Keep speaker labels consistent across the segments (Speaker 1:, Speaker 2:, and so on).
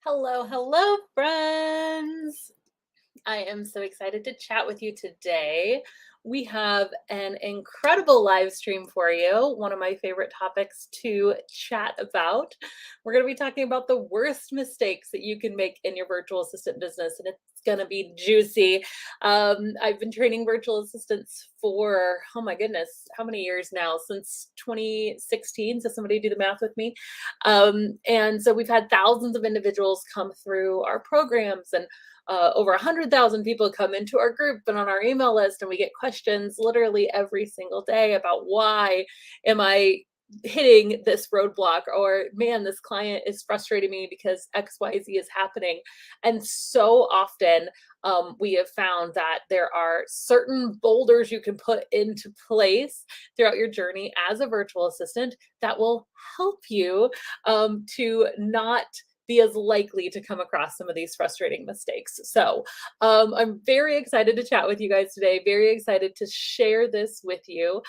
Speaker 1: Hello, hello, friends. I am so excited to chat with you today. We have an incredible live stream for you, one of my favorite topics to chat about. We're going to be talking about the worst mistakes that you can make in your virtual assistant business, and it's going to be juicy. I've been training virtual assistants for, oh my goodness, how many years now? Since 2016. So, somebody do the math with me. And so, we've had thousands of individuals come through our programs, and over 100,000 people come into our group and on our email list, and we get questions literally every single day about why am I hitting this roadblock, or man, this client is frustrating me because XYZ is happening. And so often we have found that there are certain boulders you can put into place throughout your journey as a virtual assistant that will help you to not be as likely to come across some of these frustrating mistakes. So I'm very excited to chat with you guys today, very excited to share this with you.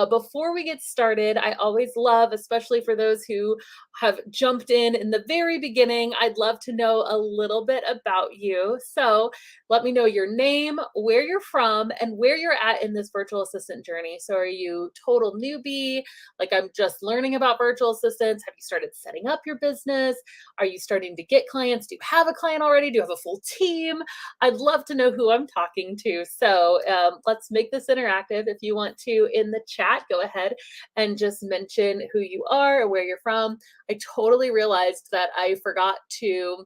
Speaker 1: Before we get started, I always love, especially for those who have jumped in the very beginning, I'd love to know a little bit about you. So let me know your name, where you're from, and where you're at in this virtual assistant journey. So are you total newbie? Like, I'm just learning about virtual assistants. Have you started setting up your business? Are you starting to get clients? Do you have a client already? Do you have a full team? I'd love to know who I'm talking to. So let's make this interactive. If you want to, in the chat, go ahead and just mention who you are or where you're from. I totally realized that I forgot to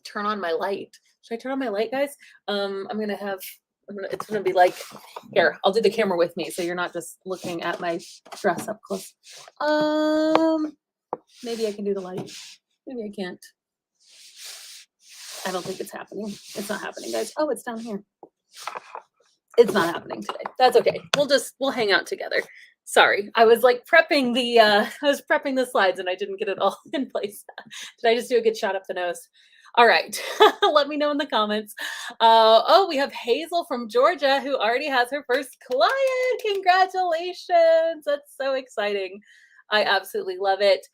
Speaker 1: turn on my light. Should I turn on my light, guys? It's gonna be like, here, I'll do the camera with me so you're not just looking at my dress up close. Maybe I can do the light. Maybe I can't. I don't think it's happening. It's not happening, guys. Oh, it's down here. It's not happening today. That's okay. We'll hang out together. Sorry, I was like prepping the slides and I didn't get it all in place. Did I just do a good shot up the nose? All right, let me know in the comments. Oh, we have Hazel from Georgia who already has her first client. Congratulations. That's so exciting. I absolutely love it.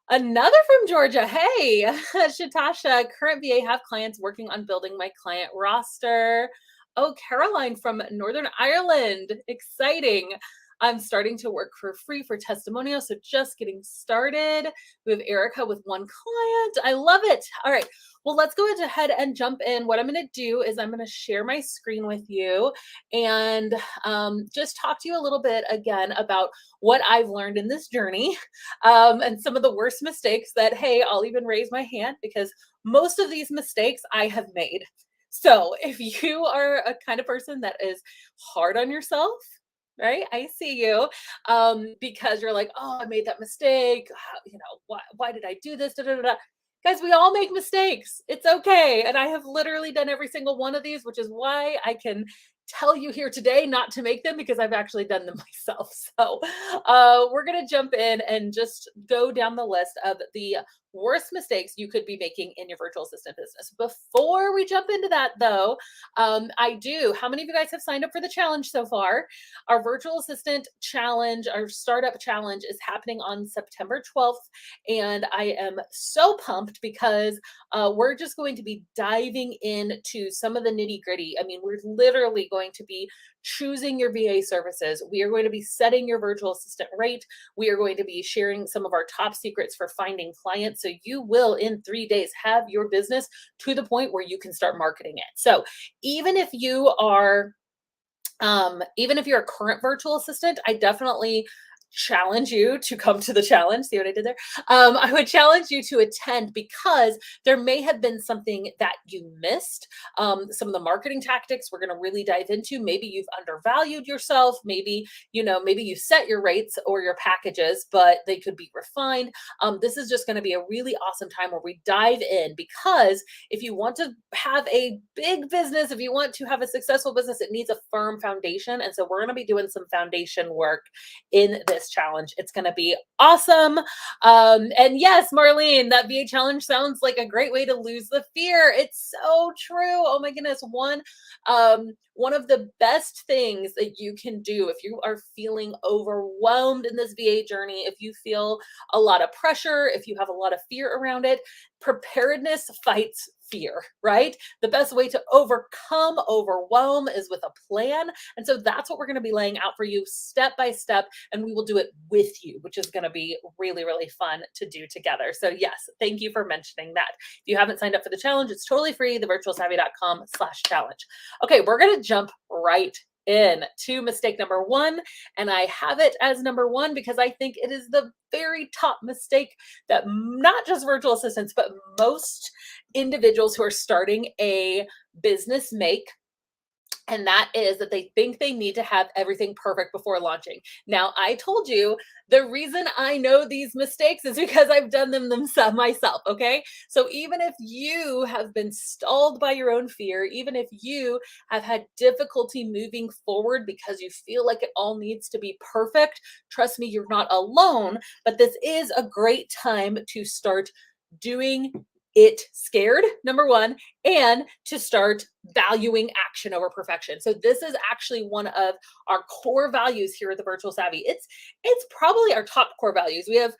Speaker 1: Another from Georgia. Hey, Shatasha, current VA, have clients working on building my client roster. Oh, Caroline from Northern Ireland. Exciting. I'm starting to work for free for testimonials, so just getting started. We have Erica with one client. I love it. All right. Well, let's go ahead and jump in. What I'm going to do is I'm going to share my screen with you and just talk to you a little bit again about what I've learned in this journey and some of the worst mistakes that, hey, I'll even raise my hand because most of these mistakes I have made. So if you are a kind of person that is hard on yourself, right? I see you because you're like, oh, I made that mistake. Why did I do this? Da, da, da, da. Guys, we all make mistakes. It's okay. And I have literally done every single one of these, which is why I can tell you here today not to make them because I've actually done them myself. So we're going to jump in and just go down the list of the worst mistakes you could be making in your virtual assistant business. Before we jump into that, though, how many of you guys have signed up for the challenge so far? Our virtual assistant challenge, our startup challenge, is happening on September 12th. And I am so pumped because we're just going to be diving into some of the nitty gritty. I mean, we're literally going to be choosing your VA services. We are going to be setting your virtual assistant rate. We are going to be sharing some of our top secrets for finding clients. So you will, in 3 days, have your business to the point where you can start marketing it. So even if you're a current virtual assistant, I definitely challenge you to come to the challenge. See what I did there? I would challenge you to attend because there may have been something that you missed. Some of the marketing tactics we're going to really dive into. Maybe you've undervalued yourself. Maybe you set your rates or your packages, but they could be refined. This is just going to be a really awesome time where we dive in, because if you want to have a big business, if you want to have a successful business, it needs a firm foundation. And so we're going to be doing some foundation work in this this challenge. It's going to be awesome. And yes, Marlene, that VA challenge sounds like a great way to lose the fear. It's so true. Oh my goodness. One of the best things that you can do if you are feeling overwhelmed in this VA journey, if you feel a lot of pressure, if you have a lot of fear around it, preparedness fights fear, right? The best way to overcome overwhelm is with a plan. And so that's what we're going to be laying out for you step by step. And we will do it with you, which is going to be really, really fun to do together. So yes, thank you for mentioning that. If you haven't signed up for the challenge, it's totally free, thevirtualsavvy.com/challenge. Okay, we're going to jump right in to mistake number 1. And I have it as number 1 because I think it is the very top mistake that not just virtual assistants, but most individuals who are starting a business make. And that is that they think they need to have everything perfect before launching. Now, I told you the reason I know these mistakes is because I've done them myself, okay? So even if you have been stalled by your own fear, even if you have had difficulty moving forward because you feel like it all needs to be perfect, trust me, you're not alone, but this is a great time to start doing it scared, number 1, and to start valuing action over perfection. So this is actually one of our core values here at the Virtual Savvy. It's probably our top core values. We have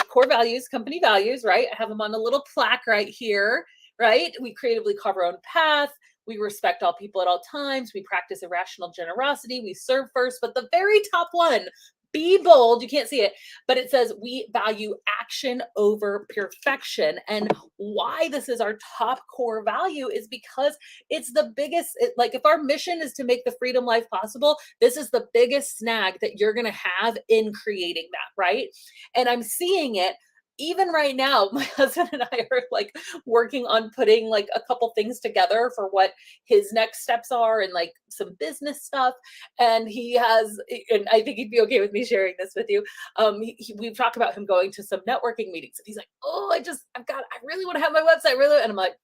Speaker 1: core values, company values, right? I have them on a little plaque right here, right? We creatively carve our own path. We respect all people at all times. We practice irrational generosity. We serve first. But the very top one, be bold, you can't see it, but it says we value action over perfection. And why this is our top core value is because it's the biggest, like if our mission is to make the freedom life possible, this is the biggest snag that you're going to have in creating that, right? And I'm seeing it even right now. My husband and I are like working on putting like a couple things together for what his next steps are and like some business stuff. And he has, and I think he'd be okay with me sharing this with you. We've talked about him going to some networking meetings, and he's like, "Oh, I really want to have my website, really." And I'm like,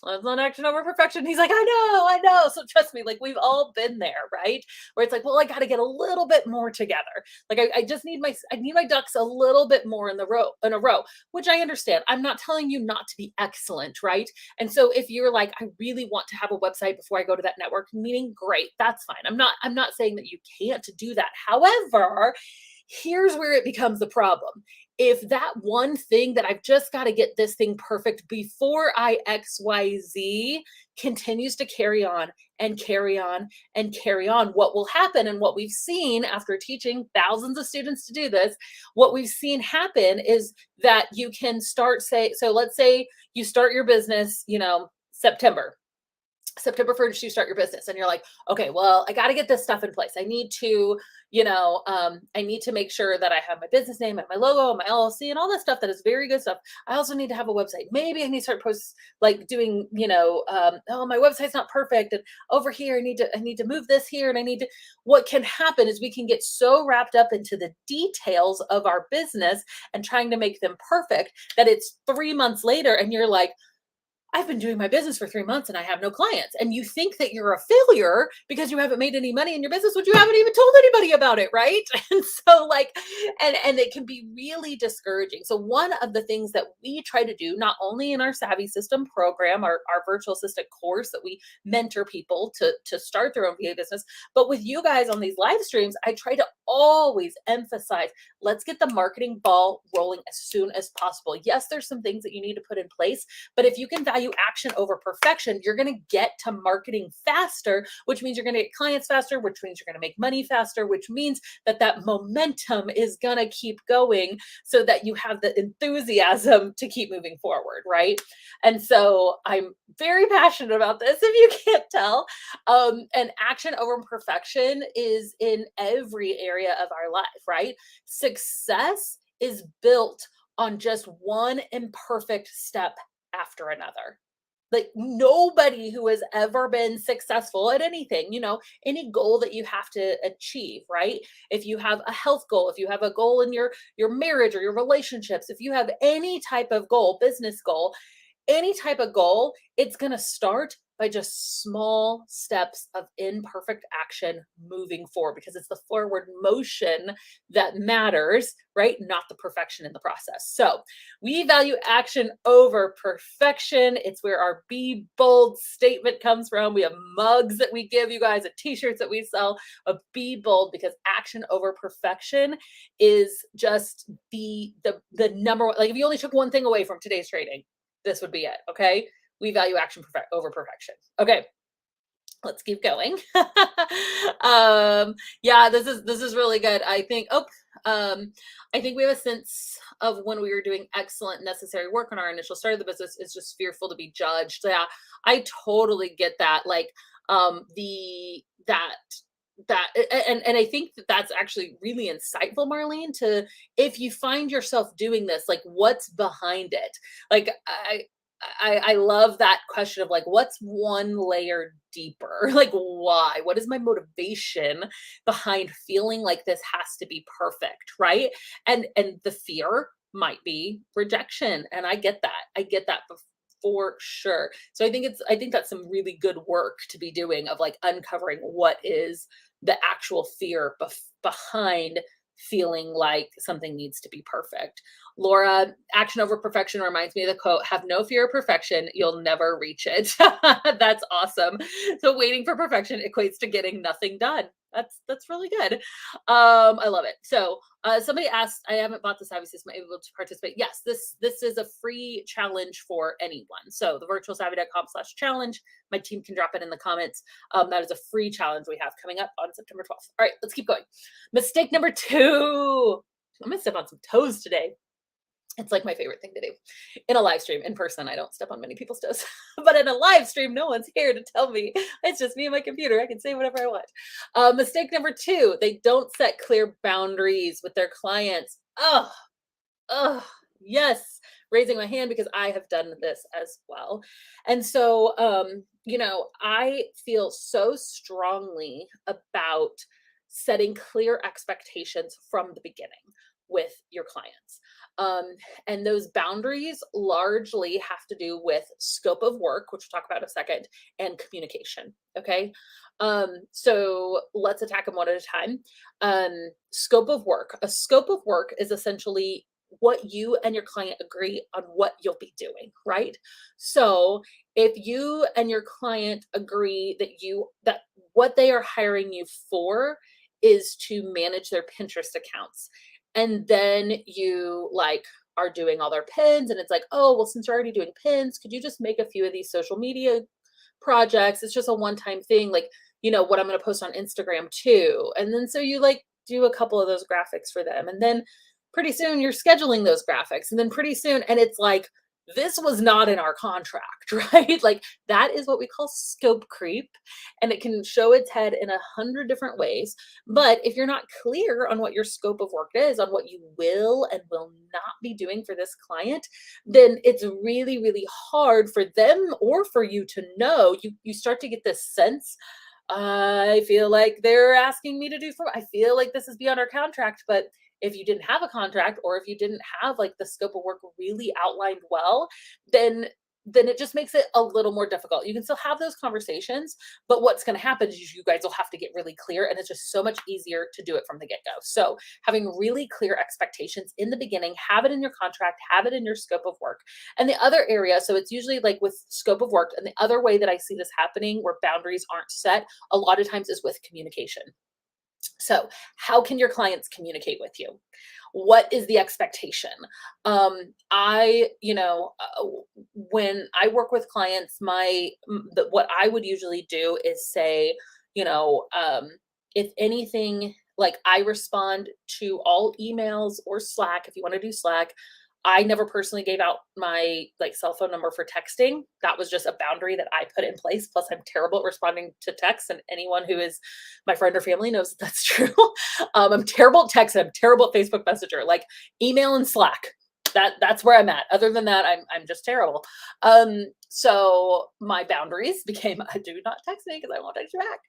Speaker 1: "That's not action over perfection." He's like, I know. So trust me, like we've all been there, right? Where it's like, well, I got to get a little bit more together. Like I just need my ducks a little bit more in a row, which I understand. I'm not telling you not to be excellent, right? And so if you're like, I really want to have a website before I go to that networking meeting, great, that's fine. I'm not saying that you can't do that. However, here's where it becomes the problem. If that one thing that I've just got to get this thing perfect before I XYZ continues to carry on and carry on and carry on, what will happen, and what we've seen after teaching thousands of students to do this, what we've seen happen is that you can start so let's say you start your business, September 1st, you start your business and you're like, okay, well, I got to get this stuff in place. I need to, I need to make sure that I have my business name and my logo and my LLC and all that stuff that is very good stuff. I also need to have a website. Maybe I need to start posts like doing, oh, my website's not perfect. And over here, I need to move this here. And what can happen is we can get so wrapped up into the details of our business and trying to make them perfect that it's 3 months later and you're like, I've been doing my business for 3 months and I have no clients. And you think that you're a failure because you haven't made any money in your business, which you haven't even told anybody about it, right? And so and it can be really discouraging. So one of the things that we try to do, not only in our Savvy System program, our virtual assistant course that we mentor people to start their own VA business, but with you guys on these live streams, I try to always emphasize, let's get the marketing ball rolling as soon as possible. Yes, there's some things that you need to put in place, but if you can value action over perfection, you're going to get to marketing faster, which means you're going to get clients faster, which means you're going to make money faster, which means that momentum is going to keep going so that you have the enthusiasm to keep moving forward, right? And so I'm very passionate about this, if you can't tell. And action over perfection is in every area of our life, right? Success is built on just one imperfect step after another. Like nobody who has ever been successful at anything, any goal that you have to achieve, right? If you have a health goal, if you have a goal in your marriage or your relationships, if you have any type of goal, business goal, any type of goal, it's going to start by just small steps of imperfect action moving forward, because it's the forward motion that matters, right? Not the perfection in the process. So we value action over perfection. It's where our Be Bold statement comes from. We have mugs that we give you guys, and t-shirts that we sell of Be Bold, because action over perfection is just the number one. Like, if you only took one thing away from today's trading, this would be it. Okay. We value action over perfection. Okay, let's keep going. Yeah, this is really good. I think, I think we have a sense of when we were doing excellent necessary work on our initial start of the business is just fearful to be judged. Yeah, I totally get that. Like, and I think that's actually really insightful, Marlene, to, if you find yourself doing this, like, what's behind it? Like, I love that question of, like, what's one layer deeper? Like, why? What is my motivation behind feeling like this has to be perfect, right? And the fear might be rejection, and I get that. I get that for sure. So I think that's some really good work to be doing, of like uncovering what is the actual fear behind feeling like something needs to be perfect. Laura, action over perfection reminds me of the quote, have no fear of perfection, you'll never reach it. That's awesome. So waiting for perfection equates to getting nothing done. That's really good. I love it. So somebody asked, I haven't bought this Savvy System, am I able to participate? Yes, this is a free challenge for anyone. So the virtualsavvy.com/challenge, my team can drop it in the comments. That is a free challenge we have coming up on September 12th. All right, let's keep going. Mistake number 2. I'm gonna step on some toes today. It's like my favorite thing to do in a live stream. In person, I don't step on many people's toes, but in a live stream, no one's here to tell me. It's just me and my computer. I can say whatever I want. Mistake number 2, they don't set clear boundaries with their clients. Oh, yes. Raising my hand, because I have done this as well. And so, I feel so strongly about setting clear expectations from the beginning with your clients. And those boundaries largely have to do with scope of work, which we'll talk about in a second, and communication. Okay. So let's attack them one at a time. Scope of work. A scope of work is essentially what you and your client agree on what you'll be doing, right? So if you and your client agree that what they are hiring you for is to manage their Pinterest accounts, and then you are doing all their pins, and it's like, oh, well, since you're already doing pins, could you just make a few of these social media projects? It's just a one-time thing, like, what I'm going to post on Instagram too. And then so you do a couple of those graphics for them, and then pretty soon you're scheduling those graphics, and then pretty soon, and it's like, this was not in our contract, right? Like, that is what we call scope creep, and it can show its head in 100 different ways. But if you're not clear on what your scope of work is, on what you will and will not be doing for this client, then it's really, really hard for them or for you to know. You start to get this sense, I feel like they're asking me to do I feel like this is beyond our contract. But if you didn't have a contract, or if you didn't have the scope of work really outlined well, then it just makes it a little more difficult. You can still have those conversations, but what's going to happen is you guys will have to get really clear, and it's just so much easier to do it from the get-go. So having really clear expectations in the beginning, have it in your contract, have it in your scope of work. And the other area, so it's usually with scope of work, and the other way that I see this happening where boundaries aren't set a lot of times is with communication. So how can your clients communicate with you? What is the expectation? When I work with clients, what I would usually do is say, if anything, I respond to all emails or Slack. If you want to do Slack, I never personally gave out my cell phone number for texting. That was just a boundary that I put in place. Plus, I'm terrible at responding to texts, and anyone who is my friend or family knows that that's true. I'm terrible at text. I'm terrible at Facebook Messenger. Email and Slack, That's where I'm at. Other than that, I'm just terrible. So my boundaries became do not text me because I won't text you back.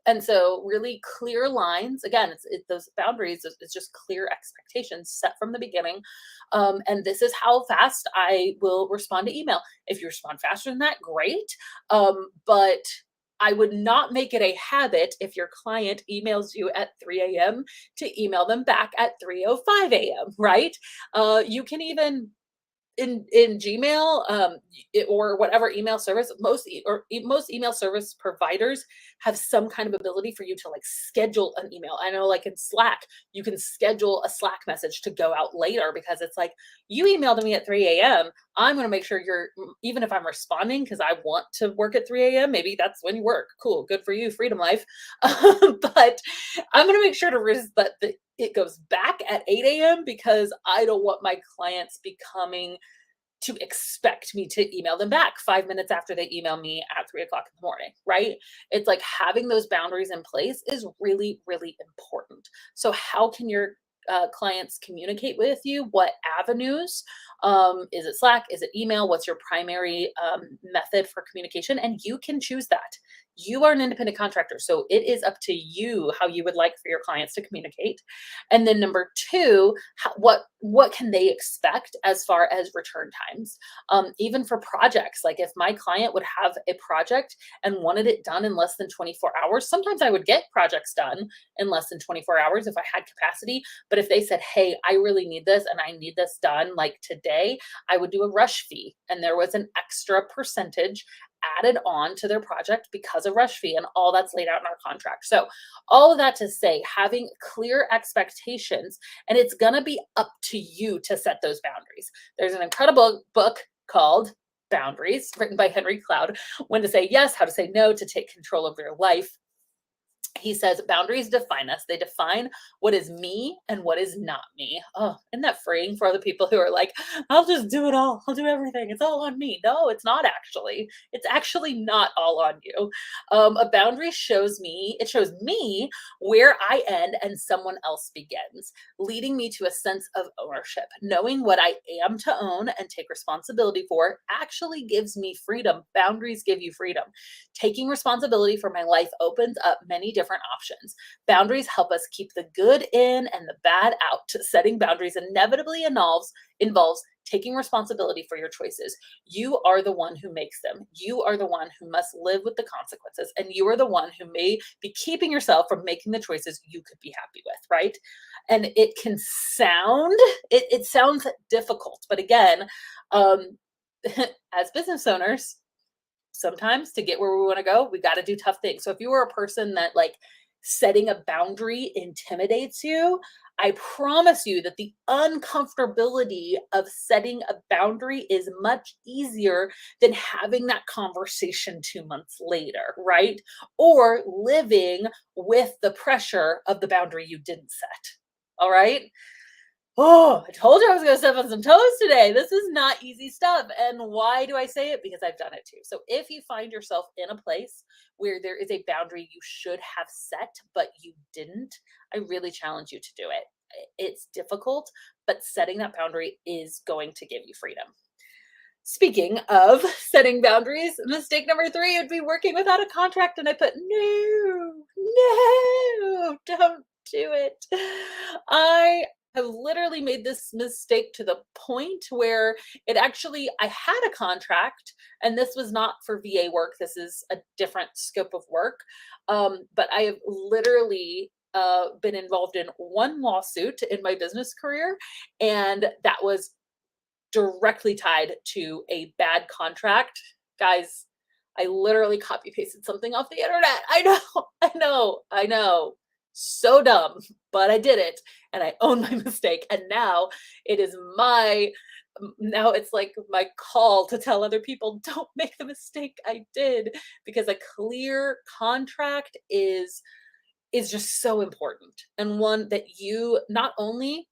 Speaker 1: And so really clear lines. Again, those boundaries, it's just clear expectations set from the beginning. And this is how fast I will respond to email. If you respond faster than that, great. But I would not make it a habit if your client emails you at 3 a.m. to email them back at 3:05 a.m., right? You can even in Gmail, or whatever email service, most email service providers have some kind of ability for you to like schedule an email. I know, like in Slack, you can schedule a Slack message to go out later because it's like you emailed me at 3 a.m. I'm going to make sure even if I'm responding because I want to work at 3 a.m. Maybe that's when you work. Cool, good for you, freedom life. But I'm going to make sure that it goes back at 8 a.m. because I don't want my clients becoming to expect me to email them back 5 minutes after they email me at 3 o'clock in the morning, right? It's like having those boundaries in place is really, really important. So how can your clients communicate with you? What avenues? Is it Slack? Is it email? What's your primary method for communication? And you can choose that. You are an independent contractor, so it is up to you how you would like for your clients to communicate. And then number two, what can they expect as far as return times? Even for projects, like if my client would have a project and wanted it done in less than 24 hours, sometimes I would get projects done in less than 24 hours if I had capacity. But if they said, hey, I really need this and I need this done like today, I would do a rush fee. And there was an extra percentage added on to their project because of rush fee, and all that's laid out in our contract. So all of that to say, having clear expectations, and it's going to be up to you to set those boundaries. There's an incredible book called Boundaries, written by Henry Cloud, When to Say Yes, How to Say No, to Take Control of Your Life. He says boundaries define us. They define what is me and what is not me. Oh, isn't that freeing for other people who are like, I'll just do it all. I'll do everything. It's all on me. No, it's not actually. It's actually not all on you. A boundary shows me where I end and someone else begins, leading me to a sense of ownership. Knowing what I am to own and take responsibility for actually gives me freedom. Boundaries give you freedom. Taking responsibility for my life opens up many different options. Boundaries help us keep the good in and the bad out. Setting boundaries inevitably involves taking responsibility for your choices. You are the one who makes them. You are the one who must live with the consequences. And you are the one who may be keeping yourself from making the choices you could be happy with, right? And it can it sounds difficult, but again, as business owners, sometimes to get where we want to go, we got to do tough things. So if you are a person that like setting a boundary intimidates you, I promise you that the uncomfortability of setting a boundary is much easier than having that conversation 2 months later, right? Or living with the pressure of the boundary you didn't set. All right. Oh, I told you I was going to step on some toes today. This is not easy stuff. And why do I say it? Because I've done it too. So if you find yourself in a place where there is a boundary you should have set, but you didn't, I really challenge you to do it. It's difficult, but setting that boundary is going to give you freedom. Speaking of setting boundaries, mistake number 3 would be working without a contract. And I put, no, don't do it. I have literally made this mistake to the point where I had a contract, and this was not for VA work. This is a different scope of work. But I have literally been involved in one lawsuit in my business career, and that was directly tied to a bad contract. Guys, I literally copy pasted something off the internet. I know. So dumb, but I did it, and I own my mistake. And now it's like my call to tell other people, don't make the mistake I did, because a clear contract is just so important, and one that you not only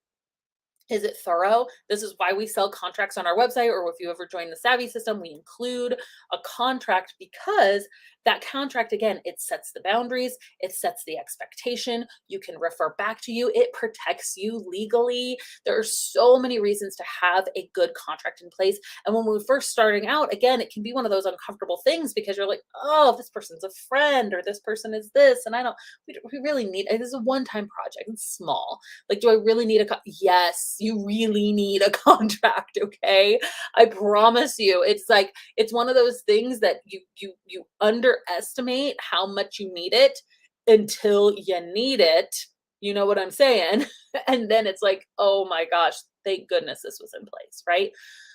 Speaker 1: is it thorough? This is why we sell contracts on our website, or if you ever join the Savvy system, we include a contract, because that contract, again, it sets the boundaries, it sets the expectation. You can refer back to you, it protects you legally. There are so many reasons to have a good contract in place. And when we're first starting out, again, it can be one of those uncomfortable things because you're like, oh, this person's a friend or this person is this. And we really need, this is a one-time project. It's small. Like, do I really need yes, you really need a contract. Okay. I promise you, it's like, it's one of those things that you underestimate how much you need it until you need it. You know what I'm saying? And then it's like, oh my gosh, thank goodness this was in place, right?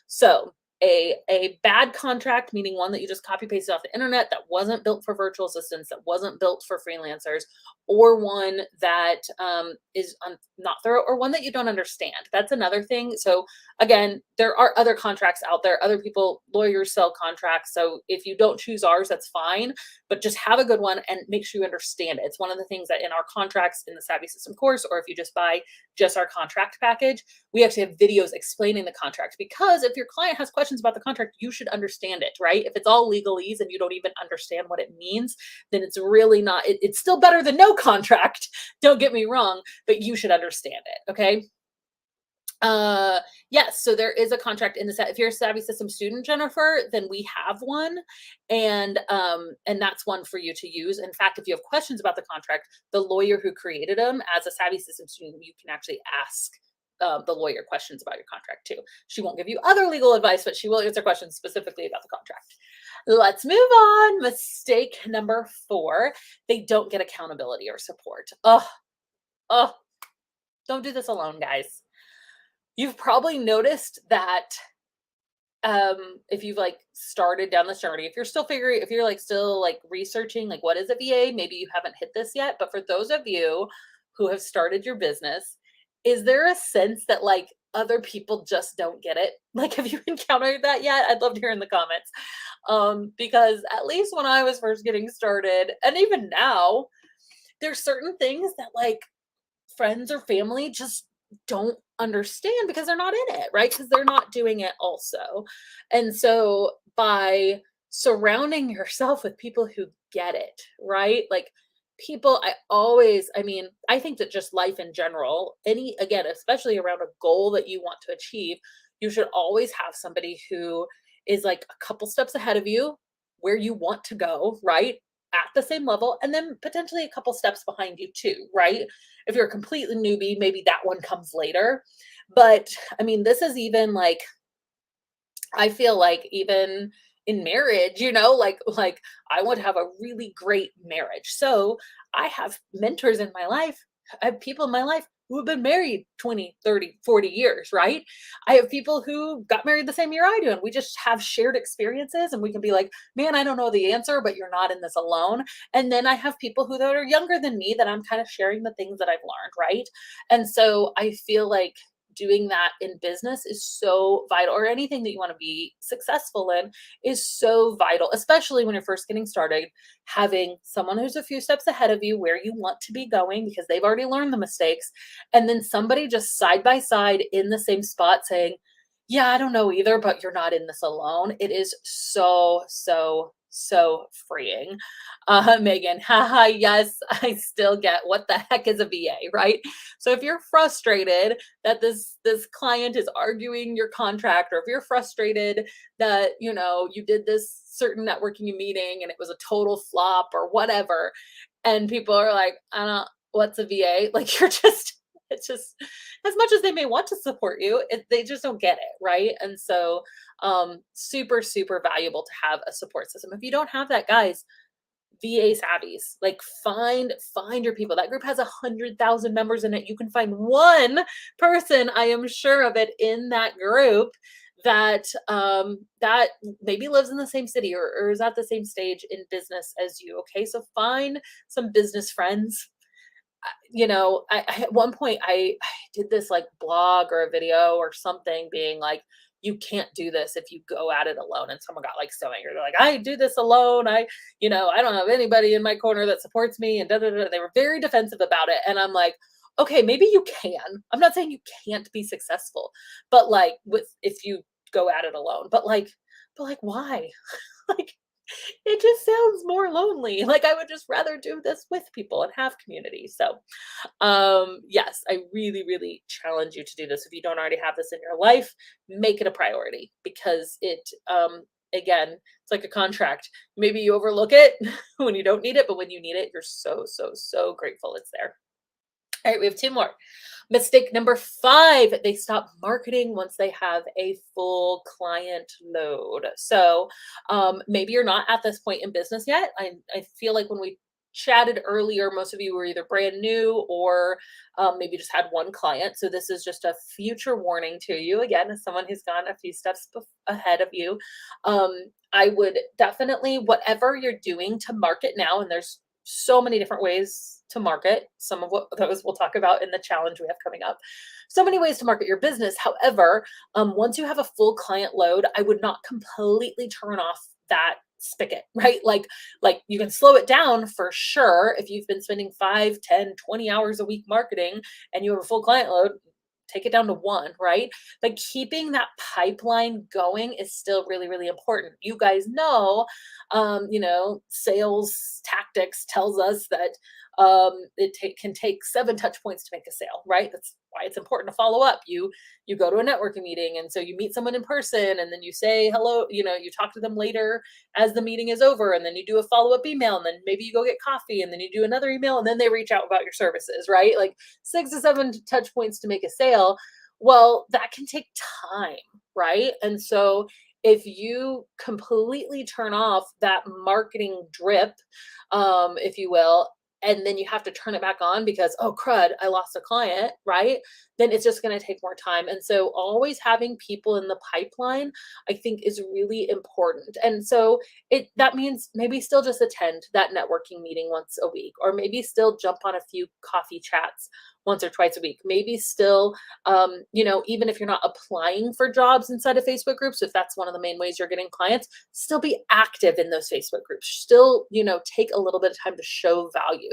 Speaker 1: So a bad contract, meaning one that you just copy pasted off the internet, that wasn't built for virtual assistants, that wasn't built for freelancers, or one that is not thorough, or one that you don't understand. That's another thing. So again, there are other contracts out there. Other people, lawyers sell contracts. So if you don't choose ours, that's fine, but just have a good one and make sure you understand it. It's one of the things that in our contracts in the Savvy System course, or if you just buy just our contract package, we actually have videos explaining the contract, because if your client has questions about the contract, you should understand it, right? If it's all legalese and you don't even understand what it means, then it's really not, it's still better than no contract. Don't get me wrong, but you should understand it. Okay. Yes, so there is a contract in the set. If you're a Savvy System student, Jennifer, then we have one, and that's one for you to use. In fact, if you have questions about the contract, the lawyer who created them, as a Savvy System student, you can actually ask the lawyer questions about your contract too. She won't give you other legal advice, but she will answer questions specifically about the contract. Let's move on. Mistake number 4: they don't get accountability or support. Oh, don't do this alone, guys. You've probably noticed that if you've like started down this journey, if you're like still like researching, like what is a VA, maybe you haven't hit this yet, but for those of you who have started your business, is there a sense that like other people just don't get it? Like, have you encountered that yet? I'd love to hear in the comments. Because at least when I was first getting started, and even now, there's certain things that like friends or family just don't understand because they're not in it, right? Because they're not doing it also. And so by surrounding yourself with people who get it, right? Like people, I think that just life in general, again, especially around a goal that you want to achieve, you should always have somebody who is like a couple steps ahead of you where you want to go, right? At the same level, and then potentially a couple steps behind you too, right? If you're a completely newbie, maybe that one comes later. But I mean, this is even like, I feel like even in marriage, like I want to have a really great marriage. So I have mentors in my life. I have people in my life who have been married 20, 30, 40 years, right? I have people who got married the same year I do, and we just have shared experiences, and we can be like, man, I don't know the answer, but you're not in this alone. And then I have people that are younger than me that I'm kind of sharing the things that I've learned, right? And so I feel like doing that in business is so vital, or anything that you want to be successful in is so vital, especially when you're first getting started. Having someone who's a few steps ahead of you where you want to be going because they've already learned the mistakes, and then somebody just side by side in the same spot saying, yeah, I don't know either, but you're not in this alone. It is so, so, so freeing. Megan, haha, yes, I still get what the heck is a VA, right? So if you're frustrated that this client is arguing your contract, or if you're frustrated that, you did this certain networking meeting and it was a total flop or whatever, and people are like, I don't, what's a VA? Like, it's just, as much as they may want to support you, they just don't get it, right? And so super, super valuable to have a support system. If you don't have that, guys, VA Savvies, like find your people. That group has 100,000 members in it. You can find one person, I am sure of it, in that group that that maybe lives in the same city or is at the same stage in business as you. Okay, so find some business friends. At one point I did this like blog or a video or something being like, you can't do this if you go at it alone. And someone got like so angry. They're like, I do this alone. I don't have anybody in my corner that supports me, and da, da, da. They were very defensive about it. And I'm like, okay, maybe you can. I'm not saying you can't be successful, but like if you go at it alone, but like why? Like, It just sounds more lonely. Like I would just rather do this with people and have community. So, yes, I really, really challenge you to do this. If you don't already have this in your life, make it a priority because again, it's like a contract. Maybe you overlook it when you don't need it, but when you need it, you're so, so, so grateful it's there. All right, we have two more. Mistake number 5, they stop marketing once they have a full client load. So maybe you're not at this point in business yet. I feel like when we chatted earlier, most of you were either brand new or maybe just had one client. So this is just a future warning to you. Again, as someone who's gone a few steps ahead of you, um, I would definitely, whatever you're doing to market now, and there's so many different ways to market. Some of what those we'll talk about in the challenge we have coming up. So many ways to market your business. However, once you have a full client load, I would not completely turn off that spigot, right? Like you can slow it down for sure. If you've been spending 5, 10, 20 hours a week marketing and you have a full client load, take it down to 1, right? But keeping that pipeline going is still really, really important. You guys know, sales tactics tells us that can take 7 touch points to make a sale, right? That's why it's important to follow up. You go to a networking meeting, and so you meet someone in person, and then you say hello. You talk to them later as the meeting is over, and then you do a follow up email, and then maybe you go get coffee, and then you do another email, and then they reach out about your services, right? Like 6 to 7 touch points to make a sale. Well, that can take time, right? And so if you completely turn off that marketing drip, if you will, and then you have to turn it back on because, oh, crud, I lost a client, right? Then it's just going to take more time. And so always having people in the pipeline, I think is really important. And so that means maybe still just attend that networking meeting once a week, or maybe still jump on a few coffee chats once or twice a week. Maybe still, even if you're not applying for jobs inside of Facebook groups, if that's one of the main ways you're getting clients, still be active in those Facebook groups. Still, take a little bit of time to show value.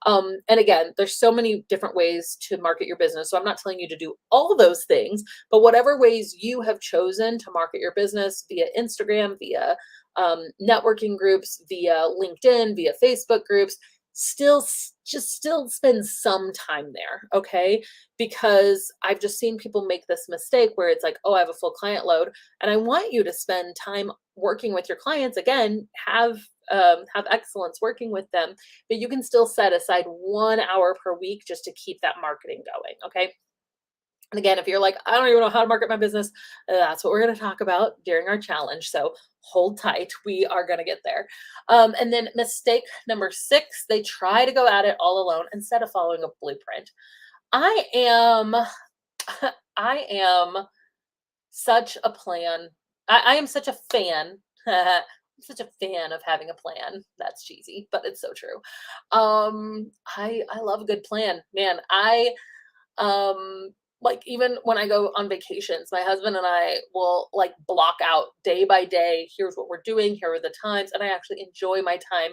Speaker 1: And again, there's so many different ways to market your business. So I'm not telling you to do all those things, but whatever ways you have chosen to market your business via Instagram, via networking groups, via LinkedIn, via Facebook groups, still spend some time there, okay? Because I've just seen people make this mistake where it's like, oh, I have a full client load, and I want you to spend time working with your clients. Again, have excellence working with them, but you can still set aside 1 hour per week just to keep that marketing going, okay? And again, if you're like, I don't even know how to market my business, that's what we're going to talk about during our challenge. So hold tight. We are going to get there. And then mistake number 6, they try to go at it all alone instead of following a blueprint. I am, I am such a plan. I am such a fan. I'm such a fan of having a plan. That's cheesy, but it's so true. I love a good plan, man. Like even when I go on vacations, my husband and I will like block out day by day. Here's what we're doing. Here are the times. And I actually enjoy my time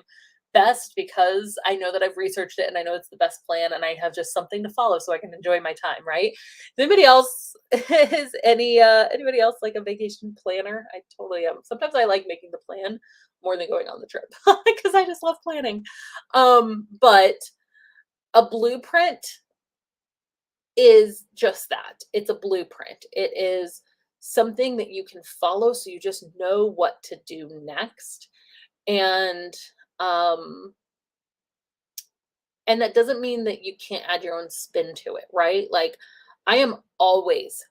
Speaker 1: best because I know that I've researched it and I know it's the best plan and I have just something to follow so I can enjoy my time, right? Is anybody else is anybody else like a vacation planner? I totally am. Sometimes I like making the plan more than going on the trip because I just love planning. But a blueprint is just that. It's a blueprint. It is something that you can follow so you just know what to do next. And um and that doesn't mean that you can't add your own spin to it, right? Like I am always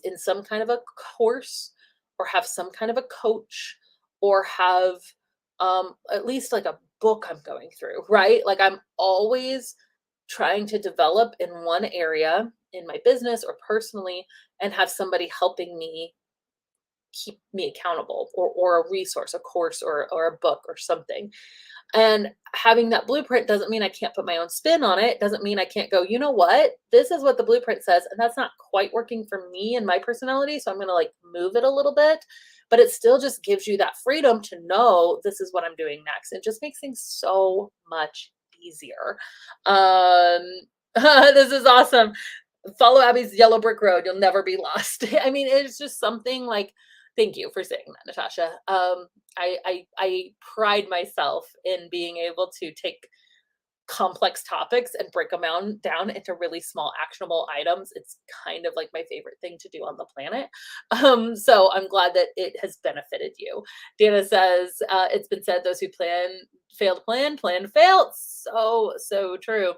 Speaker 1: in some kind of a course or have some kind of a coach or have at least like a book I'm going through, right? Like I'm always trying to develop in one area in my business or personally and have somebody helping me keep me accountable or a resource, a course or a book or something. And having that blueprint doesn't mean I can't put my own spin on it. Doesn't mean I can't go, you know what? This is what the blueprint says. And that's not quite working for me and my personality. So I'm going to like move it a little bit. But it still just gives you that freedom to know this is what I'm doing next. It just makes things so much easier. This is awesome. Follow Abby's yellow brick road. You'll never be lost. I mean, it's just something like Thank you for saying that, Natasha. I pride myself in being able to take complex topics and break them down into really small actionable items. It's kind of like my favorite thing to do on the planet. So I'm glad that it has benefited you. Dana says, it's been said, those who fail to plan to fail. So true.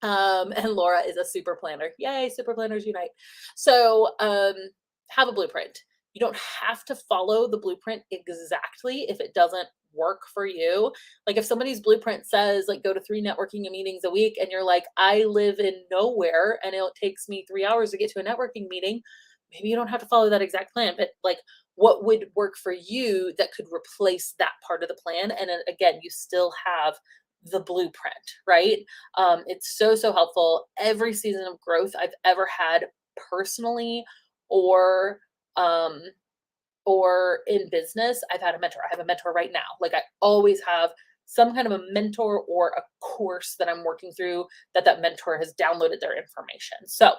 Speaker 1: And Laura is a super planner. Yay, super planners unite. So have a blueprint. You don't have to follow the blueprint exactly if it doesn't work for you. Like if somebody's blueprint says like go to 3 networking meetings a week and you're like, I live in nowhere and it takes me 3 hours to get to a networking meeting, maybe you don't have to follow that exact plan, but like what would work for you that could replace that part of the plan? And then, again, you still have the blueprint, right? It's so helpful. Every season of growth I've ever had personally or um, or in business, I've had a mentor. I have a mentor right now. Like I always have some kind of a mentor or a course that I'm working through that mentor has downloaded their information. So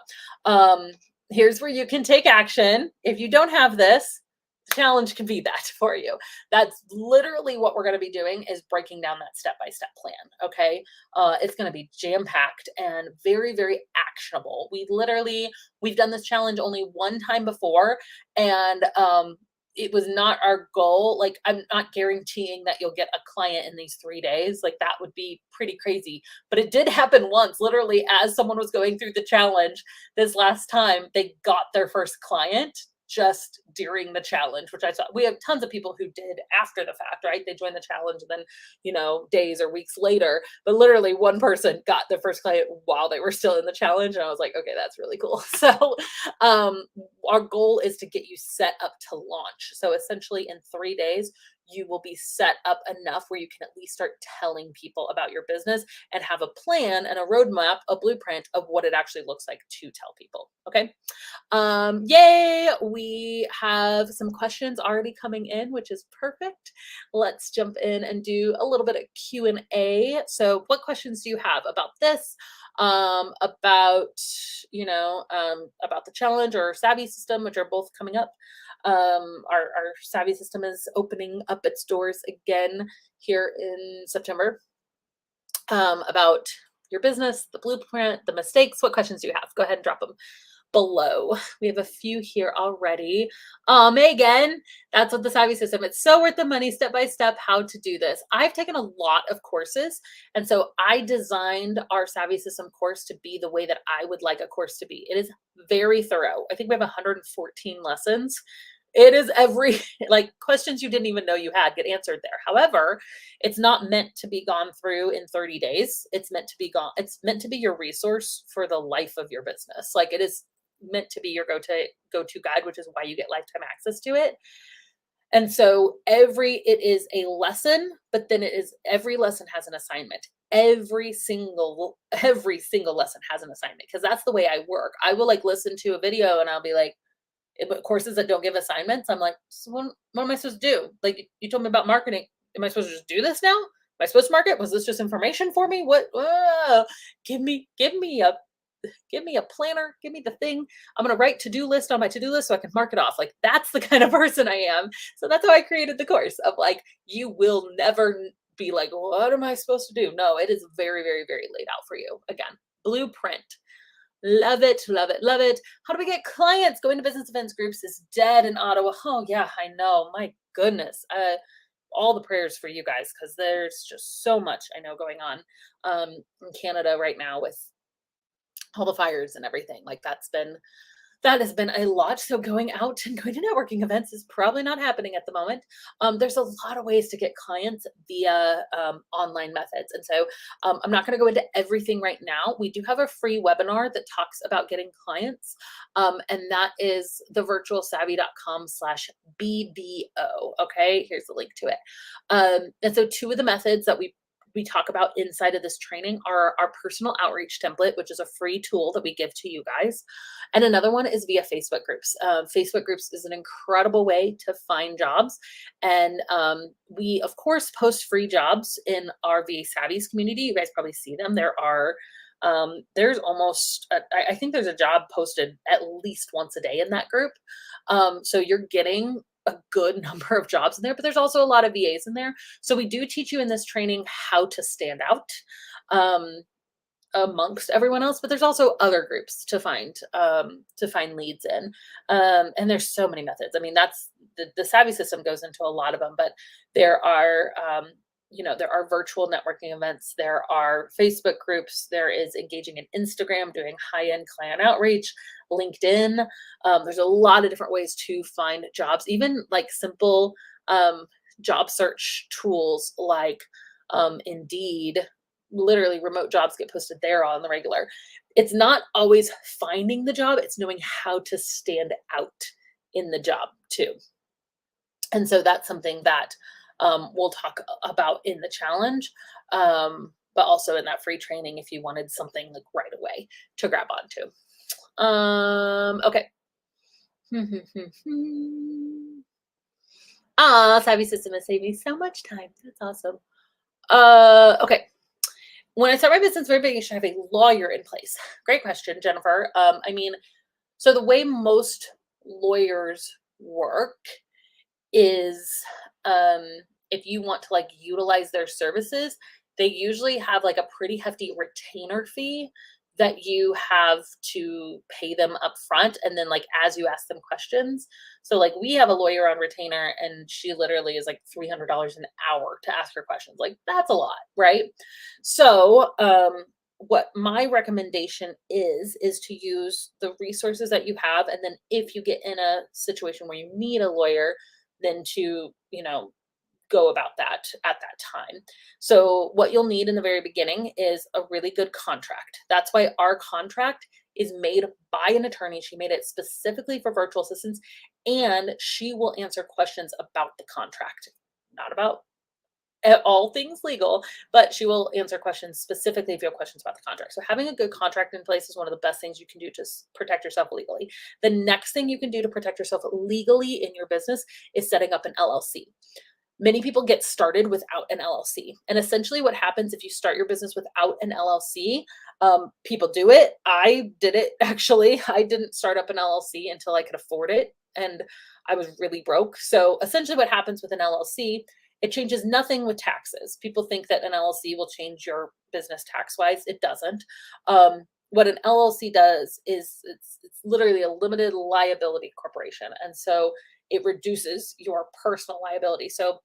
Speaker 1: here's where you can take action. If you don't have this, the challenge can be that for you. That's literally what we're going to be doing, is breaking down that step-by-step plan. Okay. It's going to be jam-packed and very actionable. We've done this challenge only one time before, and it was not our goal. Like, I'm not guaranteeing that you'll get a client in these 3 days. Like, that would be pretty crazy. But it did happen once, literally, as someone was going through the challenge this last time, they got their first client just during the challenge, which I saw. We have tons of people who did after the fact, right? They joined the challenge and then, days or weeks later, but literally one person got the first client while they were still in the challenge. And I was like, okay, that's really cool. So our goal is to get you set up to launch. So essentially in 3 days, you will be set up enough where you can at least start telling people about your business and have a plan and a roadmap, a blueprint of what it actually looks like to tell people. Okay. Yay. We have some questions already coming in, which is perfect. Let's jump in and do a little bit of Q&A. So what questions do you have about this? About the challenge or Savvy system, which are both coming up. Our Savvy system is opening up its doors again here in September. About your business, the blueprint, the mistakes. What questions do you have? Go ahead and drop them below. We have a few here already. Megan, that's what the Savvy system. It's so worth the money, step by step, how to do this. I've taken a lot of courses, and so I designed our Savvy system course to be the way that I would like a course to be. It is very thorough. I think we have 114 lessons. It is every questions you didn't even know you had get answered there. However, it's not meant to be gone through in 30 days. It's meant to be your resource for the life of your business. Like, it is meant to be your go-to guide, which is why you get lifetime access to it. And so it is a lesson, but then every lesson has an assignment. Every single lesson has an assignment, because that's the way I work. I will listen to a video and I'll be like, courses that don't give assignments, I'm like, so what am I supposed to do? Like, you told me about marketing. Am I supposed to just do this now? Am I supposed to market? Was this just information for me? What? Give me a planner. Give me the thing. I'm going to write to-do list on my to-do list so I can mark it off. Like, that's the kind of person I am. So that's how I created the course of you will never be like, what am I supposed to do? No, it is very laid out for you. Again, blueprint. Love it. How do we get clients? Going to business events groups is dead in Ottawa. Oh yeah, I know. My goodness. All the prayers for you guys, because there's just so much I know going on in Canada right now with all the fires and everything. That has been a lot. So going out and going to networking events is probably not happening at the moment. There's a lot of ways to get clients via online methods. And so I'm not going to go into everything right now. We do have a free webinar that talks about getting clients. And that is thevirtualsavvy.com/BBO. Okay, here's the link to it. And so 2 of the methods that we talk about inside of this training are our personal outreach template, which is a free tool that we give to you guys. And another one is via Facebook groups. Facebook groups is an incredible way to find jobs. And we, of course, post free jobs in our VA Savvies community. You guys probably see them. There are There's almost, I think there's a job posted at least once a day in that group. So you're getting a good number of jobs in there, but there's also a lot of VAs in there. So we do teach you in this training how to stand out. Um, amongst everyone else, but there's also other groups to find leads in. And there's so many methods. I mean, that's the Savvy system goes into a lot of them, but there are there are virtual networking events, there are Facebook groups, there is engaging in Instagram, doing high-end client outreach, LinkedIn. There's a lot of different ways to find jobs, even like simple job search tools like Indeed. Literally remote jobs get posted there on the regular. It's not always finding the job, it's knowing how to stand out in the job too. And so that's something that we'll talk about in the challenge, but also in that free training if you wanted something like right away to grab onto. Okay. Savvy system has saved me so much time. That's awesome. Okay. When I start my business, very big, you should have a lawyer in place. Great question, Jennifer. I mean, so the way most lawyers work is if you want to like utilize their services, they usually have like a pretty hefty retainer fee that you have to pay them up front. And then like as you ask them questions. So like we have a lawyer on retainer and she literally is like $300 an hour to ask her questions. Like that's a lot, right? So what my recommendation is to use the resources that you have. And then if you get in a situation where you need a lawyer, then to, go about that at that time. So what you'll need in the very beginning is a really good contract. That's why our contract is made by an attorney. She made it specifically for virtual assistants, and she will answer questions about the contract, not about all things legal, but she will answer questions specifically if you have questions about the contract. So having a good contract in place is one of the best things you can do to protect yourself legally. The next thing you can do to protect yourself legally in your business is setting up an LLC. Many people get started without an LLC. And essentially what happens if you start your business without an LLC, people do it. I did it actually. I didn't start up an LLC until I could afford it. And I was really broke. So essentially what happens with an LLC, it changes nothing with taxes. People think that an LLC will change your business tax-wise. It doesn't. What an LLC does is it's literally a limited liability corporation. And so it reduces your personal liability. So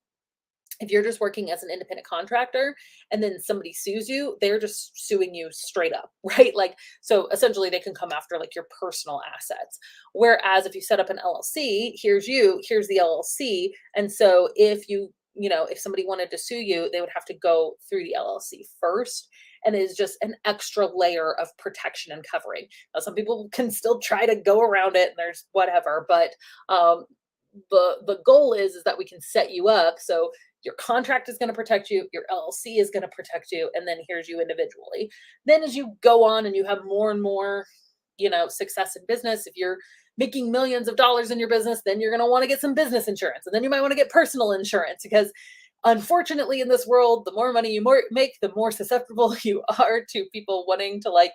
Speaker 1: if you're just working as an independent contractor and then somebody sues you, they're just suing you straight up, right? Like, so essentially they can come after like your personal assets. Whereas if you set up an LLC, here's the LLC. And so if if somebody wanted to sue you, they would have to go through the LLC first. And it is just an extra layer of protection and covering. Now, some people can still try to go around it and there's whatever, but the goal is that we can set you up so your contract is going to protect you, your LLC is going to protect you, and then here's you individually. Then as you go on and you have more and more, success in business, if you're making millions of dollars in your business, then you're going to want to get some business insurance, and then you might want to get personal insurance because unfortunately in this world, the more money you make, the more susceptible you are to people wanting to like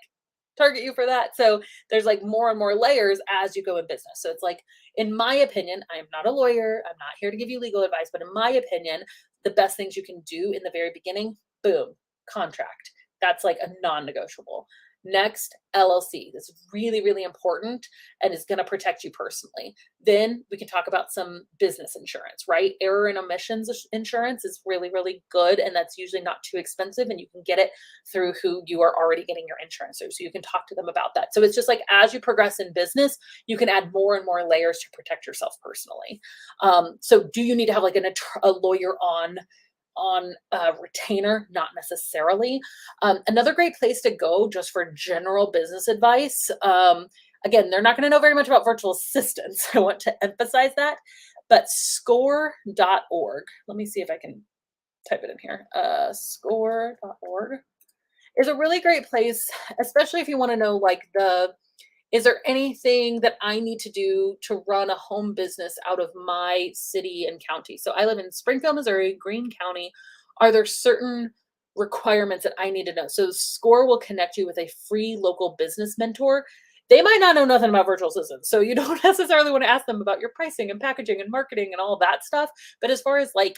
Speaker 1: target you for that. So there's like more and more layers as you go in business. So it's like, in my opinion, I am not a lawyer. I'm not here to give you legal advice, but in my opinion, the best things you can do in the very beginning, boom, contract. That's like a non-negotiable. Next, LLC. This is really, really important and is going to protect you personally. Then we can talk about some business insurance, right? Error and omissions insurance is really, really good. And that's usually not too expensive. And you can get it through who you are already getting your insurance through. So you can talk to them about that. So it's just like as you progress in business, you can add more and more layers to protect yourself personally. So do you need to have like a lawyer on retainer? Not necessarily. Another great place to go just for general business advice. Again, they're not going to know very much about virtual assistants. I want to emphasize that, but score.org. Let me see if I can type it in here. Score.org is a really great place, especially if you want to know like is there anything that I need to do to run a home business out of my city and county? So I live in Springfield, Missouri, Greene County. Are there certain requirements that I need to know. So SCORE will connect you with a free local business mentor. They might not know nothing about virtual assistants, so you don't necessarily want to ask them about your pricing and packaging and marketing and all that stuff. But as far as like,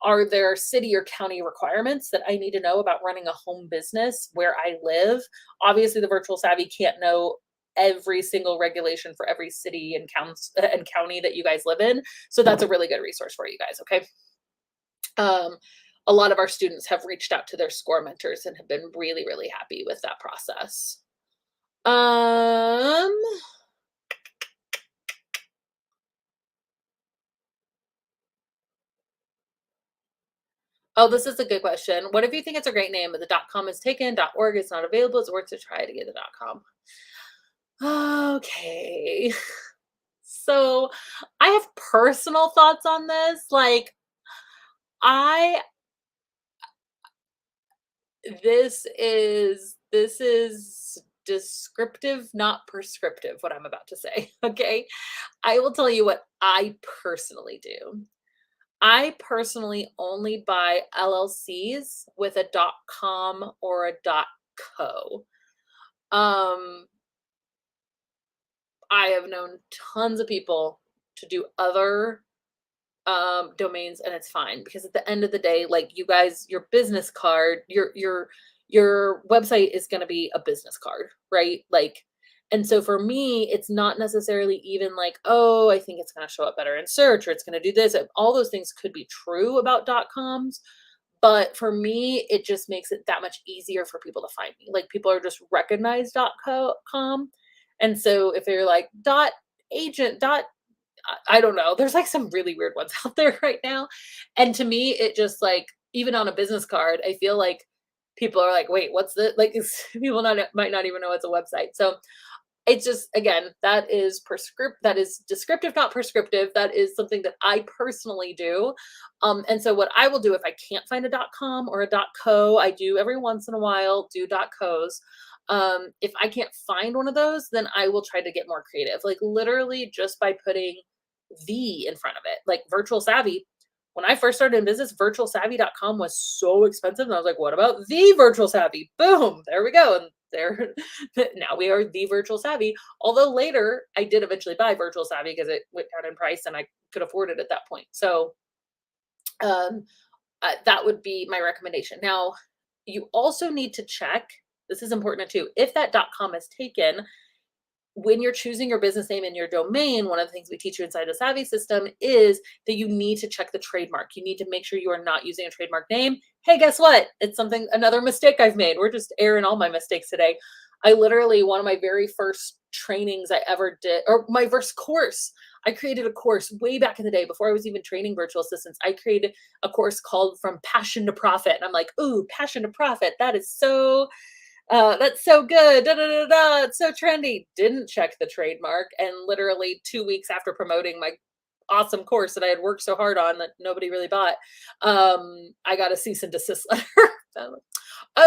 Speaker 1: are there city or county requirements that I need to know about running a home business where I live? Obviously, the virtual savvy can't know every single regulation for every city and county that you guys live in. So that's a really good resource for you guys. Okay. Um, a lot of our students have reached out to their SCORE mentors and have been really, really happy with that process. Um, oh, this is a good question. What if you think it's a great name, but the .com is taken, .org is not available? It's worth to try to get the .com. Okay. So I have personal thoughts on this. Like, I this is descriptive, not prescriptive, what I'm about to say. Okay. I will tell you what I personally do. I personally only buy LLCs with a .com or a .co. Um, I have known tons of people to do other domains, and it's fine because at the end of the day, like, you guys, your business card, your website is going to be a business card, right? Like, and so for me, it's not necessarily even like, oh, I think it's going to show up better in search, or it's going to do this. All those things could be true about .coms, but for me, it just makes it that much easier for people to find me. Like, people are just recognize .com, and so if they're like .agent, I don't know. There's like some really weird ones out there right now. And to me, it just like, even on a business card, I feel like people are like, wait, what's the, like, people might not even know it's a website. So it's just, again, that is that is descriptive, not prescriptive. That is something that I personally do. And so what I will do if I can't find a .com or a .co, I do every once in a while do .cos. If I can't find one of those, then I will try to get more creative, like literally just by putting the in front of it, like virtual savvy. When I first started in business, virtualsavvy.com was so expensive. And I was like, what about the virtual savvy? Boom, there we go. And there, now we are the virtual savvy. Although later I did eventually buy virtual savvy because it went down in price and I could afford it at that point. So um, that would be my recommendation. Now, you also need to check, this is important too, if that .com is taken, when you're choosing your business name and your domain, one of the things we teach you inside the Savvy system is that you need to check the trademark. You need to make sure you are not using a trademark name. Hey, guess what? It's another mistake I've made. We're just airing all my mistakes today. I literally, one of my very first trainings I ever did, or my first course, I created a course way back in the day before I was even training virtual assistants. I created a course called From Passion to Profit. And I'm like, ooh, passion to profit. That's so good. Da, da, da, da. It's so trendy. Didn't check the trademark. And literally 2 weeks after promoting my awesome course that I had worked so hard on that nobody really bought, I got a cease and desist letter.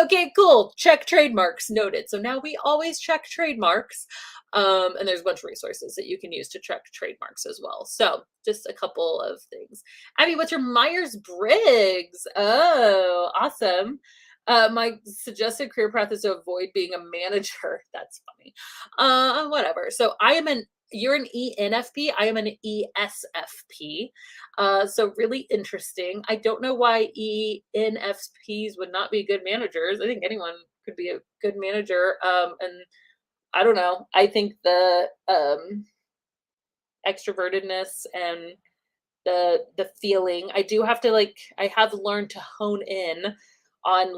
Speaker 1: Okay, cool. Check trademarks. Noted. So now we always check trademarks. And there's a bunch of resources that you can use to check trademarks as well. So just a couple of things. Abby, what's your Myers-Briggs? Oh, awesome. My suggested career path is to avoid being a manager. That's funny. Whatever. So you're an ENFP. I am an ESFP. So really interesting. I don't know why ENFPs would not be good managers. I think anyone could be a good manager. And I don't know. I think the extrovertedness and the feeling, I do have to, like, I have learned to hone in on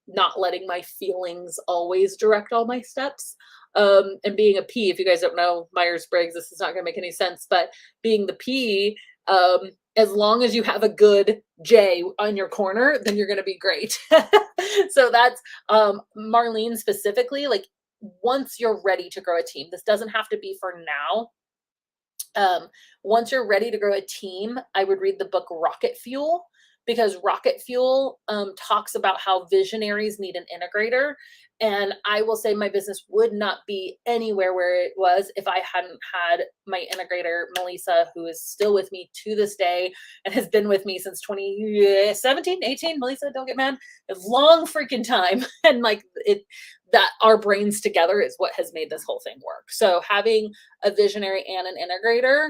Speaker 1: not letting my feelings always direct all my steps. And being a P, if you guys don't know Myers-Briggs, this is not going to make any sense, but being the P, as long as you have a good J on your corner, then you're going to be great. So that's Marlene specifically, like, once you're ready to grow a team, this doesn't have to be for now. Once you're ready to grow a team, I would read the book Rocket Fuel, because Rocket Fuel talks about how visionaries need an integrator. And I will say my business would not be anywhere where it was if I hadn't had my integrator, Melissa, who is still with me to this day and has been with me since 2017, 18. Melissa, don't get mad. A long freaking time. And like that our brains together is what has made this whole thing work. So having a visionary and an integrator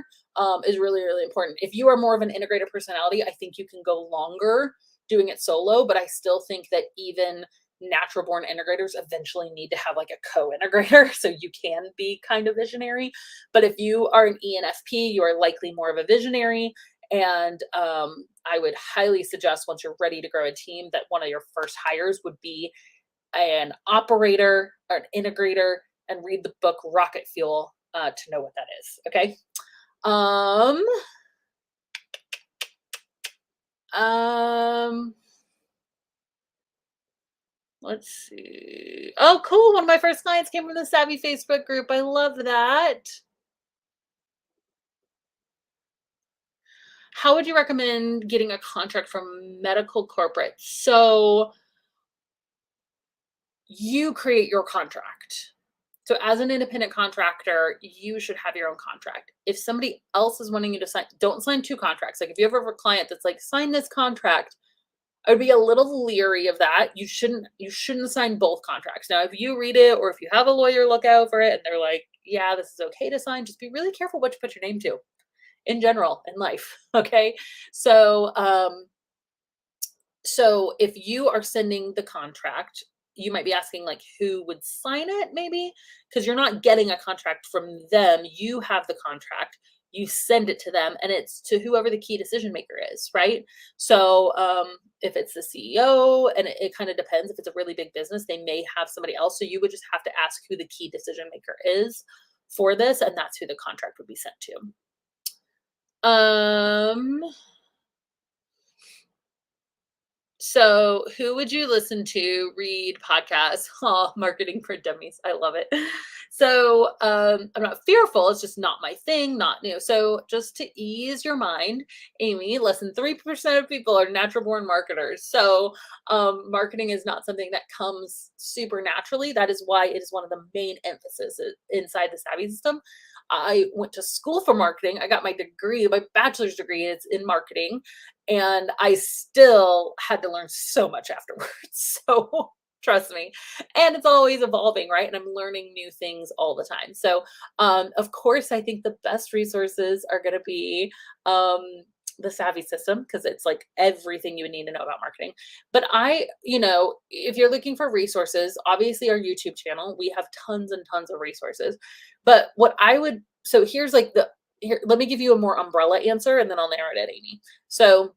Speaker 1: is really, really important. If you are more of an integrator personality, I think you can go longer doing it solo, but I still think that even natural born integrators eventually need to have like a co-integrator so you can be kind of visionary. But if you are an ENFP, you are likely more of a visionary. And I would highly suggest once you're ready to grow a team that one of your first hires would be an operator or an integrator, and read the book Rocket Fuel to know what that is. Okay. Let's see. Oh, cool. One of my first clients came from the Savvy Facebook group. I love that. How would you recommend getting a contract from medical corporate? So you create your contract. So as an independent contractor, you should have your own contract. If somebody else is wanting you to sign, don't sign two contracts. Like if you ever have a client that's like, sign this contract, I would be a little leery of that. You shouldn't sign both contracts. Now, if you read it or if you have a lawyer look out for it and they're like, yeah, this is okay to sign, just be really careful what you put your name to in general in life. Okay. So, so if you are sending the contract, you might be asking like who would sign it maybe, because you're not getting a contract from them. You have the contract, you send it to them, and it's to whoever the key decision maker is, right? So if it's the CEO, and it kind of depends, if it's a really big business, they may have somebody else. So you would just have to ask who the key decision maker is for this, and that's who the contract would be sent to. So who would you listen to, read, podcasts? Oh, marketing for dummies. I love it. So I'm not fearful. It's just not my thing, not new. So just to ease your mind, Amy, less than 3% of people are natural born marketers. So marketing is not something that comes super naturally. That is why it is one of the main emphasis inside the Savvy system. I went to school for marketing. I got my degree, my bachelor's degree is in marketing, and I still had to learn so much afterwards. So trust me. And it's always evolving, right? And I'm learning new things all the time. So of course, I think the best resources are going to be the Savvy system, because it's like everything you would need to know about marketing. But if you're looking for resources, obviously our YouTube channel, we have tons and tons of resources. But so here's like here, let me give you a more umbrella answer and then I'll narrow it at Amy. So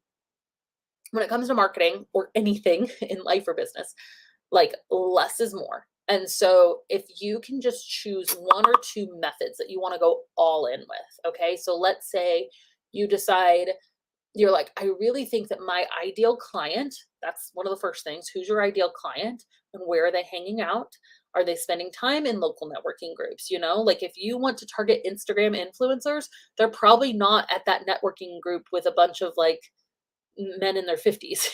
Speaker 1: when it comes to marketing or anything in life or business, like less is more. And so if you can just choose one or two methods that you want to go all in with, okay? So let's say you decide, you're like, I really think that my ideal client, that's one of the first things. Who's your ideal client and where are they hanging out? Are they spending time in local networking groups? Like if you want to target Instagram influencers, they're probably not at that networking group with a bunch of like men in their 50s,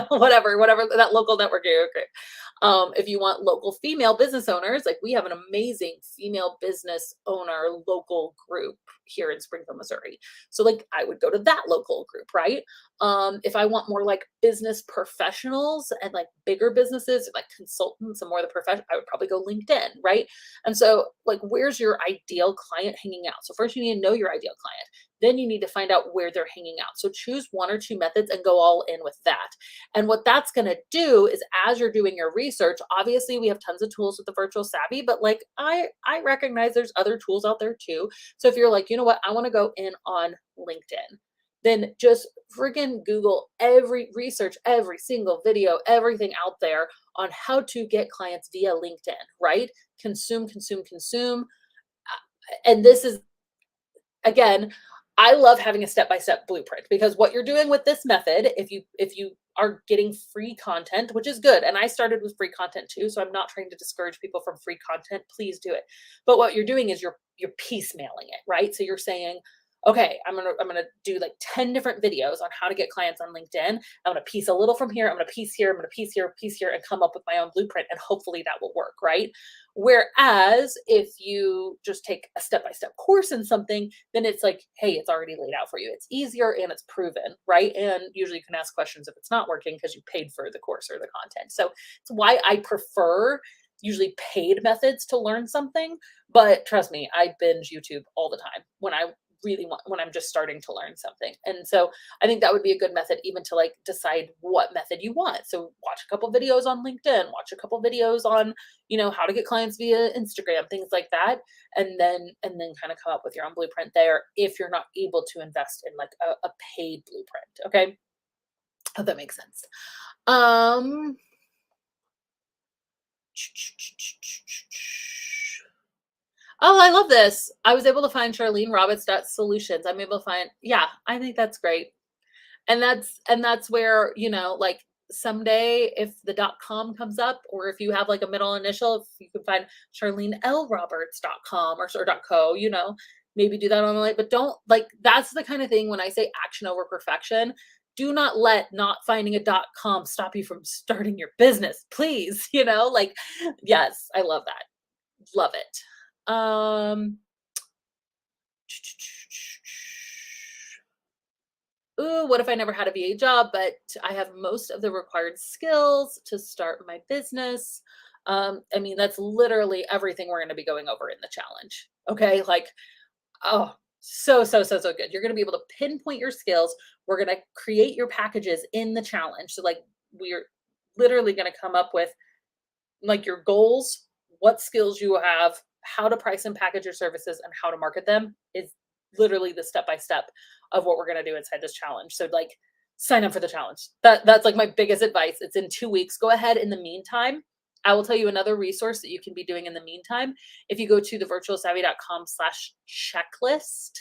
Speaker 1: whatever that local networking group. If you want local female business owners, like we have an amazing female business owner local group here in Springfield, Missouri. So like I would go to that local group, right? If I want more like business professionals and like bigger businesses, like consultants and more of the profession, I would probably go LinkedIn, right? And so like, where's your ideal client hanging out? So first you need to know your ideal client. Then you need to find out where they're hanging out. So choose one or two methods and go all in with that. And what that's going to do is, as you're doing your research, obviously we have tons of tools with the virtual Savvy, but like I recognize there's other tools out there too. So if you're like, you know what, I want to go in on LinkedIn, then just friggin' Google research every single video, everything out there on how to get clients via LinkedIn, right? Consume. And this is, again, I love having a step-by-step blueprint, because what you're doing with this method, if you are getting free content, which is good, and I started with free content too, so I'm not trying to discourage people from free content, please do it. But what you're doing is you're piecemealing it, right? So you're saying, okay, I'm gonna do like 10 different videos on how to get clients on LinkedIn. I'm gonna piece a little from here, I'm gonna piece here, I'm gonna piece here, and come up with my own blueprint. And hopefully that will work, right? Whereas if you just take a step-by-step course in something, then it's like, hey, it's already laid out for you. It's easier and it's proven, right? And usually you can ask questions if it's not working because you paid for the course or the content. So it's why I prefer usually paid methods to learn something. But trust me, I binge YouTube all the time when I really want, when I'm just starting to learn something. And so I think that would be a good method even to like decide what method you want. So watch a couple videos on LinkedIn, watch a couple videos on, how to get clients via Instagram, things like that. And then kind of come up with your own blueprint there if you're not able to invest in like a paid blueprint. Okay. Hope that makes sense. Um Oh, I love this. I was able to find Charlene Roberts solutions. I'm able to find, yeah, I think that's great. And that's where, like someday if the .com comes up, or if you have like a middle initial, if you can find charlenelroberts.com or .co, maybe do that on the light, but don't like, that's the kind of thing when I say action over perfection, do not let not finding a .com stop you from starting your business, please, like, yes, I love that. Love it. Ooh, what if I never had a VA job, but I have most of the required skills to start my business? I mean, that's literally everything we're going to be going over in the challenge. Okay. Like, oh, so good. You're going to be able to pinpoint your skills. We're going to create your packages in the challenge. So, like, we're literally going to come up with like your goals, what skills you have, how to price and package your services, and how to market them is literally the step by step of what we're going to do inside this challenge. So like sign up for the challenge. That's like my biggest advice. It's in 2 weeks. Go ahead in the meantime. I will tell you another resource that you can be doing in the meantime. If you go to thevirtualsavvy.com/checklist,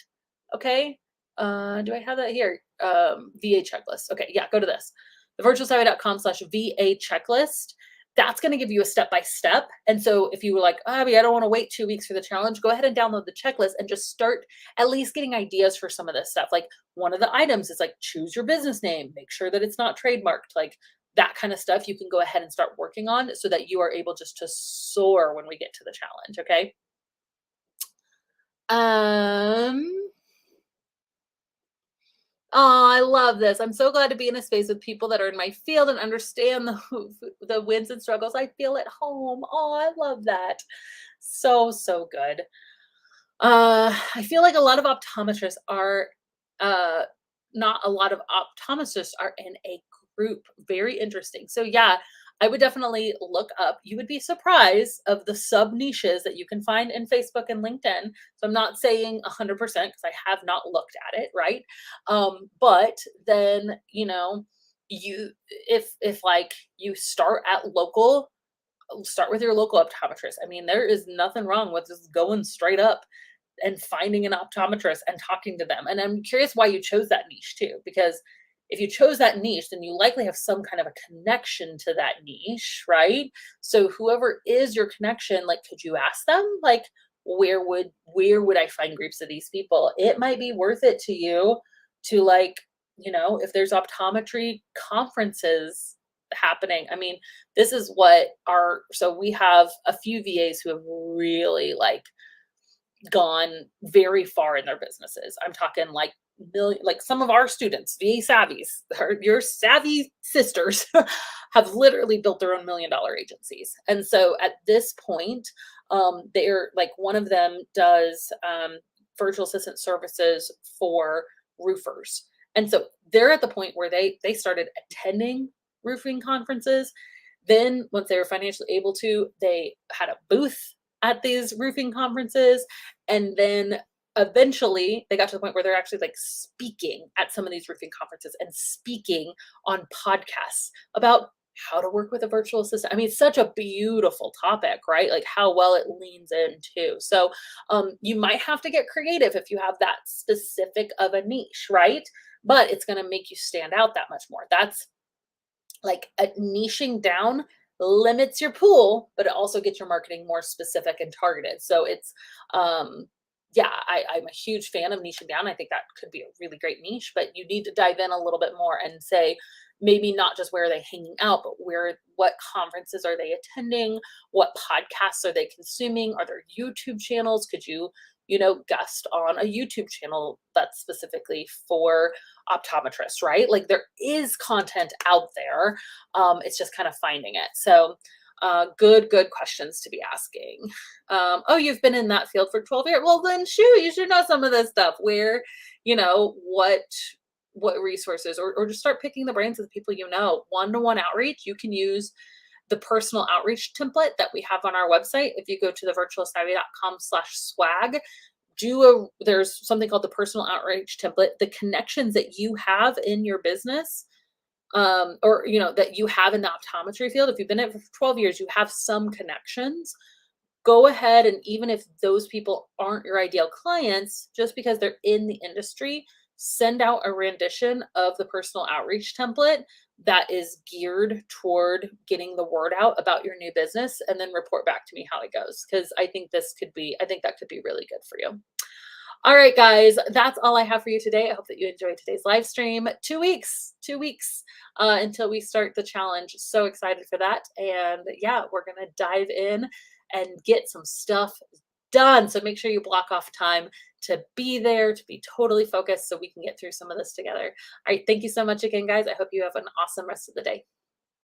Speaker 1: okay. Do I have that here? VA checklist. Okay, yeah, go to this. Thevirtualsavvy.com/VA checklist. That's going to give you a step by step. And so if you were like, Abby, I don't want to wait 2 weeks for the challenge, go ahead and download the checklist and just start at least getting ideas for some of this stuff. Like one of the items is like choose your business name, make sure that it's not trademarked, like that kind of stuff you can go ahead and start working on so that you are able just to soar when we get to the challenge. Okay. Um, Oh, I love this. I'm so glad to be in a space with people that are in my field and understand the wins and struggles. I feel at home. Oh, I love that. So good. I feel like a lot of optometrists are, uh, not a lot of optometrists are in a group. Very interesting. So yeah, I would definitely look up. You would be surprised of the sub niches that you can find in Facebook and LinkedIn. So I'm not saying 100% because I have not looked at it, right? But then you if like you start with your local optometrist. I mean, there is nothing wrong with just going straight up and finding an optometrist and talking to them. And I'm curious why you chose that niche too, because if you chose that niche, then you likely have some kind of a connection to that niche, right? So whoever is your connection, like, could you ask them, like, where would I find groups of these people? It might be worth it to you to like, if there's optometry conferences happening. I mean, this is what so we have a few VAs who have really like gone very far in their businesses. I'm talking like million, like some of our students, VA savvies, your savvy sisters, have literally built their own $1 million agencies. And so at this point, they're like one of them does virtual assistant services for roofers. And so they're at the point where they started attending roofing conferences. Then once they were financially able to, they had a booth at these roofing conferences. And then eventually they got to the point where they're actually like speaking at some of these roofing conferences and speaking on podcasts about how to work with a virtual assistant. I mean, it's such a beautiful topic, right? Like how well it leans into. So you might have to get creative if you have that specific of a niche, right? But it's going to make you stand out that much more. That's like a niching down limits your pool, but it also gets your marketing more specific and targeted. So it's yeah, I'm a huge fan of niching down. I think that could be a really great niche, but you need to dive in a little bit more and say, maybe not just where are they hanging out, but what conferences are they attending? What podcasts are they consuming? Are there YouTube channels? Could you, guest on a YouTube channel that's specifically for optometrists, right? Like there is content out there. It's just kind of finding it. So, good questions to be asking. Oh, you've been in that field for 12 years. Well, then shoot, you should know some of this stuff. Where, what resources, or just start picking the brains of the people you know. One-to-one outreach, you can use the personal outreach template that we have on our website. If you go to thevirtualsavvy.com/swag, there's something called the personal outreach template. The connections that you have in your business, or that you have in the optometry field, if you've been in it for 12 years, you have some connections. Go ahead, and even if those people aren't your ideal clients, just because they're in the industry, send out a rendition of the personal outreach template that is geared toward getting the word out about your new business, and then report back to me how it goes, because I think that could be really good for you. All right, guys, that's all I have for you today. I hope that you enjoyed today's live stream. 2 weeks until we start the challenge. So excited for that. And yeah, we're going to dive in and get some stuff done. So make sure you block off time to be there, to be totally focused, so we can get through some of this together. All right. Thank you so much again, guys. I hope you have an awesome rest of the day.